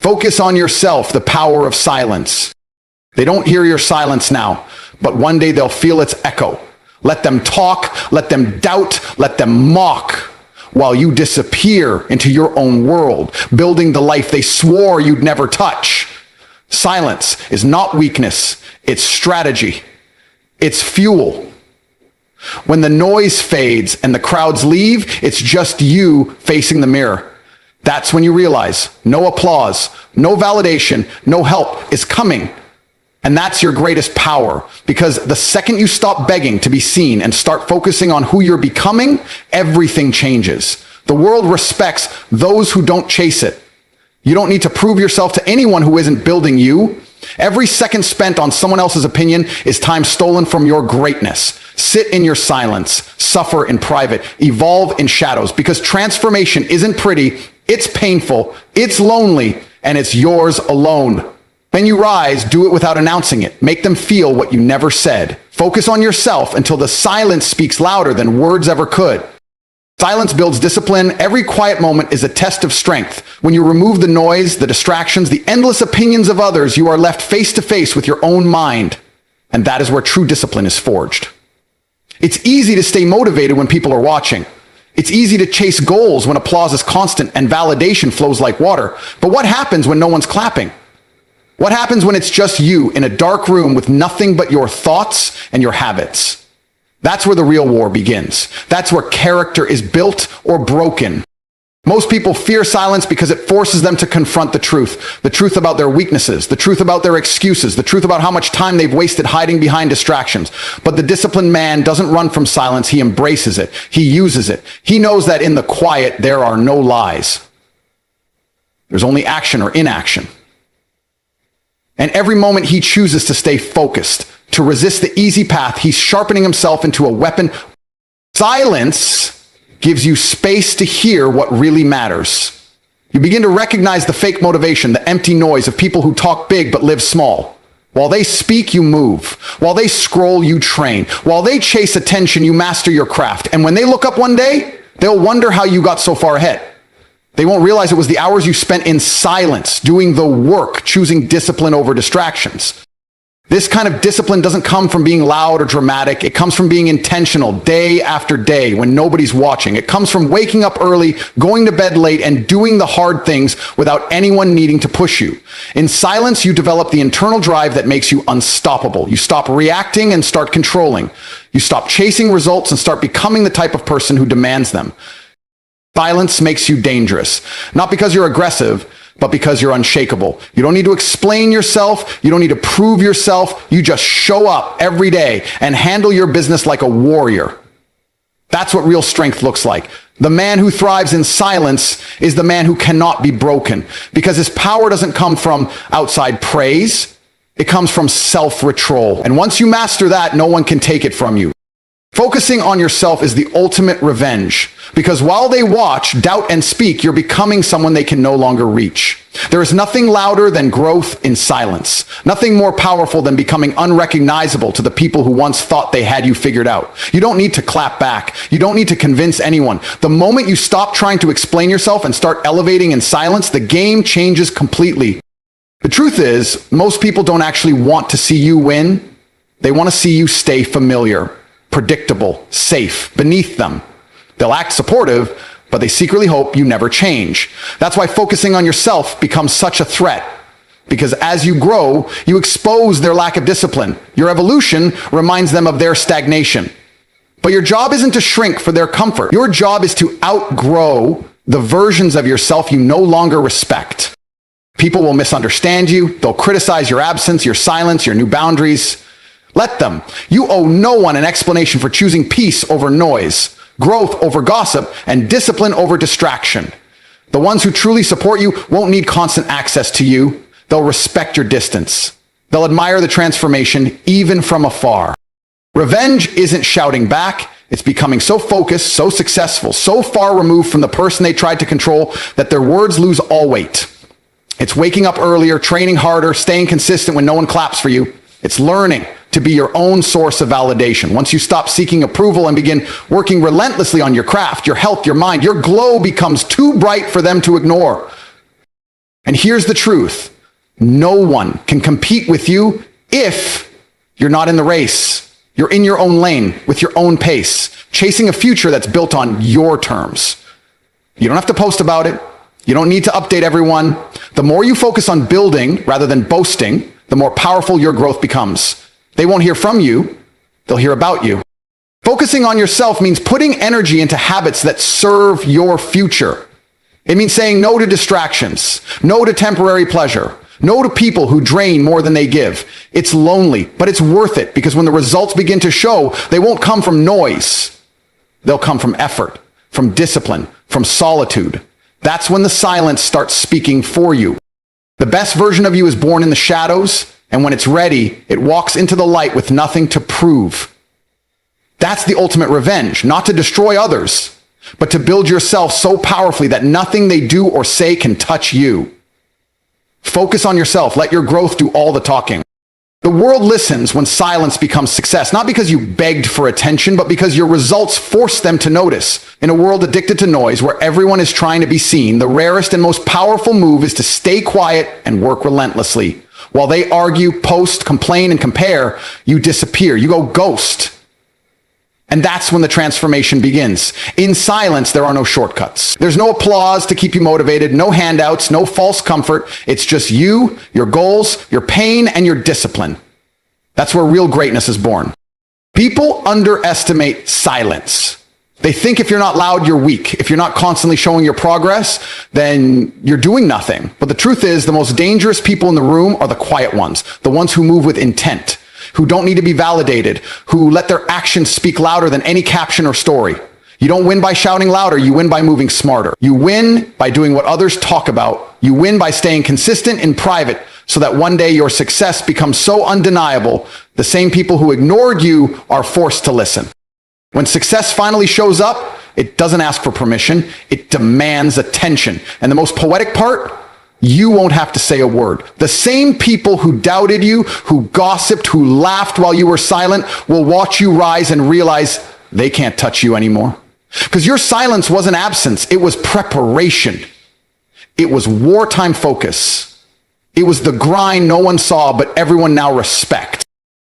Focus on yourself, the power of silence. They don't hear your silence now, but one day they'll feel its echo. Let them talk, let them doubt, let them mock, while you disappear into your own world, building the life they swore you'd never touch. Silence is not weakness, it's strategy. It's fuel. When the noise fades and the crowds leave, it's just you facing the mirror. That's when you realize no applause, no validation, no help is coming. And that's your greatest power, because the second you stop begging to be seen and start focusing on who you're becoming, everything changes. The world respects those who don't chase it. You don't need to prove yourself to anyone who isn't building you. Every second spent on someone else's opinion is time stolen from your greatness. Sit in your silence, suffer in private, evolve in shadows, because transformation isn't pretty, it's painful, it's lonely, and it's yours alone. When you rise, do it without announcing it. Make them feel what you never said. Focus on yourself until the silence speaks louder than words ever could. Silence builds discipline. Every quiet moment is a test of strength. When you remove the noise, the distractions, the endless opinions of others, you are left face to face with your own mind. And that is where true discipline is forged. It's easy to stay motivated when people are watching. It's easy to chase goals when applause is constant and validation flows like water. But what happens when no one's clapping? What happens when it's just you in a dark room with nothing but your thoughts and your habits? That's where the real war begins. That's where character is built or broken. Most people fear silence because it forces them to confront the truth about their weaknesses, the truth about their excuses, the truth about how much time they've wasted hiding behind distractions. But the disciplined man doesn't run from silence, he embraces it, he uses it. He knows that in the quiet there are no lies. There's only action or inaction. And every moment he chooses to stay focused, to resist the easy path, he's sharpening himself into a weapon. Silence gives you space to hear what really matters. You begin to recognize the fake motivation, the empty noise of people who talk big but live small. While they speak, you move. While they scroll, you train. While they chase attention, you master your craft. And when they look up one day, they'll wonder how you got so far ahead. They won't realize it was the hours you spent in silence, doing the work, choosing discipline over distractions. This kind of discipline doesn't come from being loud or dramatic. It comes from being intentional day after day when nobody's watching. It comes from waking up early, going to bed late, and doing the hard things without anyone needing to push you. In silence, you develop the internal drive that makes you unstoppable. You stop reacting and start controlling. You stop chasing results and start becoming the type of person who demands them. Silence makes you dangerous, not because you're aggressive, but because you're unshakable. You don't need to explain yourself. You don't need to prove yourself. You just show up every day and handle your business like a warrior. That's what real strength looks like. The man who thrives in silence is the man who cannot be broken, because his power doesn't come from outside praise. It comes from self-control. And once you master that, no one can take it from you. Focusing on yourself is the ultimate revenge, because while they watch, doubt, and speak, you're becoming someone they can no longer reach. There is nothing louder than growth in silence, nothing more powerful than becoming unrecognizable to the people who once thought they had you figured out. You don't need to clap back. You don't need to convince anyone. The moment you stop trying to explain yourself and start elevating in silence, the game changes completely. The truth is, most people don't actually want to see you win. They want to see you stay familiar, predictable, safe, beneath them. They'll act supportive, but they secretly hope you never change. That's why focusing on yourself becomes such a threat. Because as you grow, you expose their lack of discipline. Your evolution reminds them of their stagnation. But your job isn't to shrink for their comfort. Your job is to outgrow the versions of yourself you no longer respect. People will misunderstand you. They'll criticize your absence, your silence, your new boundaries. Let them. You owe no one an explanation for choosing peace over noise, growth over gossip, and discipline over distraction. The ones who truly support you won't need constant access to you. They'll respect your distance. They'll admire the transformation, even from afar. Revenge isn't shouting back. It's becoming so focused, so successful, so far removed from the person they tried to control that their words lose all weight. It's waking up earlier, training harder, staying consistent when no one claps for you. It's learning to be your own source of validation. Once you stop seeking approval and begin working relentlessly on your craft, your health, your mind, your glow becomes too bright for them to ignore. And here's the truth. No one can compete with you if you're not in the race. You're in your own lane with your own pace, chasing a future that's built on your terms. You don't have to post about it. You don't need to update everyone. The more you focus on building rather than boasting, the more powerful your growth becomes. They won't hear from you. They'll hear about you. Focusing on yourself means putting energy into habits that serve your future. It means saying no to distractions, no to temporary pleasure, no to people who drain more than they give. It's lonely, but it's worth it because when the results begin to show, they won't come from noise. They'll come from effort, from discipline, from solitude. That's when the silence starts speaking for you. The best version of you is born in the shadows, and when it's ready, it walks into the light with nothing to prove. That's the ultimate revenge, not to destroy others, but to build yourself so powerfully that nothing they do or say can touch you. Focus on yourself. Let your growth do all the talking. The world listens when silence becomes success, not because you begged for attention, but because your results force them to notice. In a world addicted to noise, where everyone is trying to be seen, the rarest and most powerful move is to stay quiet and work relentlessly. While they argue, post, complain, and compare, you disappear. You go ghost. And that's when the transformation begins. In silence, there are no shortcuts. There's no applause to keep you motivated, no handouts, no false comfort. It's just you, your goals, your pain, and your discipline. That's where real greatness is born. People underestimate silence. They think if you're not loud, you're weak. If you're not constantly showing your progress, then you're doing nothing. But the truth is, the most dangerous people in the room are the quiet ones, the ones who move with intent, who don't need to be validated, who let their actions speak louder than any caption or story. You don't win by shouting louder, you win by moving smarter. You win by doing what others talk about. You win by staying consistent in private so that one day your success becomes so undeniable, the same people who ignored you are forced to listen. When success finally shows up, it doesn't ask for permission, it demands attention. And the most poetic part, you won't have to say a word. The same people who doubted you, who gossiped, who laughed while you were silent, will watch you rise and realize they can't touch you anymore. Because your silence wasn't absence, it was preparation. It was wartime focus. It was the grind no one saw, but everyone now respects.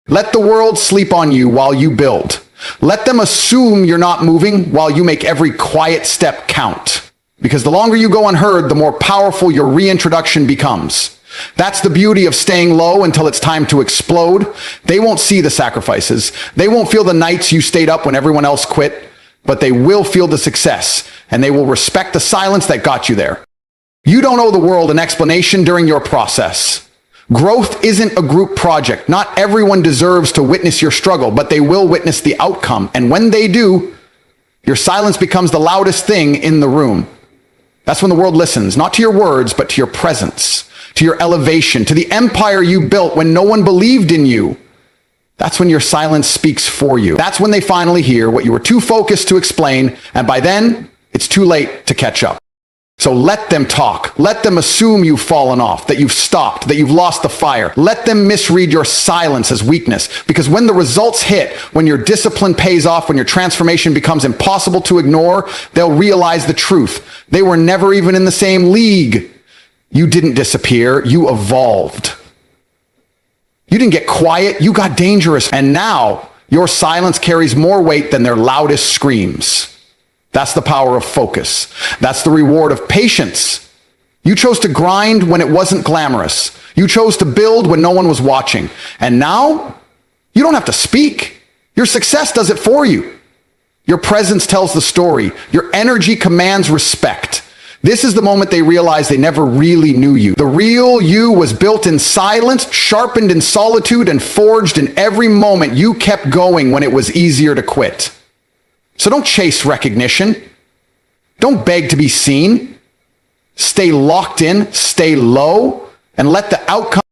Let the world sleep on you while you build. Let them assume you're not moving while you make every quiet step count. Because the longer you go unheard, the more powerful your reintroduction becomes. That's the beauty of staying low until it's time to explode. They won't see the sacrifices. They won't feel the nights you stayed up when everyone else quit, but they will feel the success, and they will respect the silence that got you there. You don't owe the world an explanation during your process. Growth isn't a group project. Not everyone deserves to witness your struggle, but they will witness the outcome. And when they do, your silence becomes the loudest thing in the room. That's when the world listens, not to your words, but to your presence, to your elevation, to the empire you built when no one believed in you. That's when your silence speaks for you. That's when they finally hear what you were too focused to explain, and by then, it's too late to catch up. So let them talk. Let them assume you've fallen off, that you've stopped, that you've lost the fire. Let them misread your silence as weakness, because when the results hit, when your discipline pays off, when your transformation becomes impossible to ignore, they'll realize the truth. They were never even in the same league. You didn't disappear, you evolved. You didn't get quiet, you got dangerous. And now your silence carries more weight than their loudest screams. That's the power of focus. That's the reward of patience. You chose to grind when it wasn't glamorous. You chose to build when no one was watching. And now, you don't have to speak. Your success does it for you. Your presence tells the story. Your energy commands respect. This is the moment they realize they never really knew you. The real you was built in silence, sharpened in solitude, and forged in every moment you kept going when it was easier to quit. So don't chase recognition. Don't beg to be seen. Stay locked in, stay low, and let the outcome